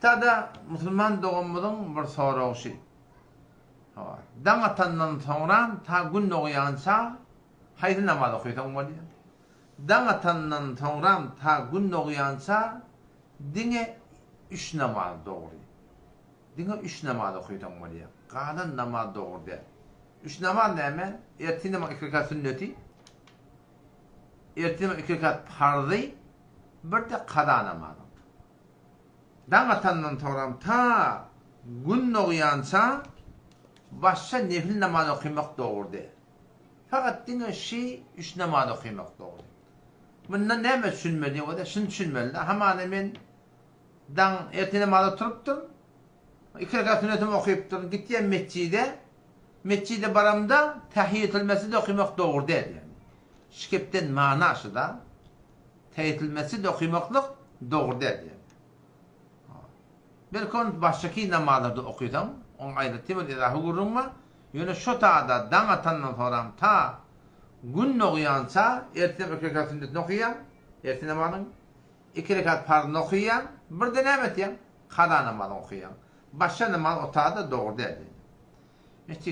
Tada Müslüman doğumudun bir soruğu. Dan atandan sonra ta gün okuyansa hayır namaz okuytan var ya. Dan atandan sonra ta gün okuyansa dine 3 namaz doğru. Dine 3 namaz okuytan var ya. Kalan namaz doğru değil. 3 namaz ne hemen? Erti namaz 2 rekat sünneti. Erti namaz 2 rekat farzı. Bir de kaza namazı. Dan atandan sonra ta gün okuyansa başka nefil namaz okumak doğru değil. Fakat dine şey 3 namaz okumak doğru. Bundan ne mi düşünmeli o da? Şunu düşünmeli. Hemen ben dan erti namazda oturup dur. 2 rekat sünnetimi okuyup dur. Gittiğim mescide baramda tahiyyatül mescid okumak doğru değil yani. Şikepten manası da tahiyyatül mescid okumaklık doğru değil yani. Bir konu baştaki namazlarda okuyordum. On ayrı temel izahı vurulma. Yani şu taada dan atandan sonra ta gün okuyansa ertesi 2 rekat sünnetini okuyan, ertesi namazın 2 rekat farzını okuyan, bir de ne yapayım? Kaza namazını okuyan. Başka namaz o taada doğru değil. İşte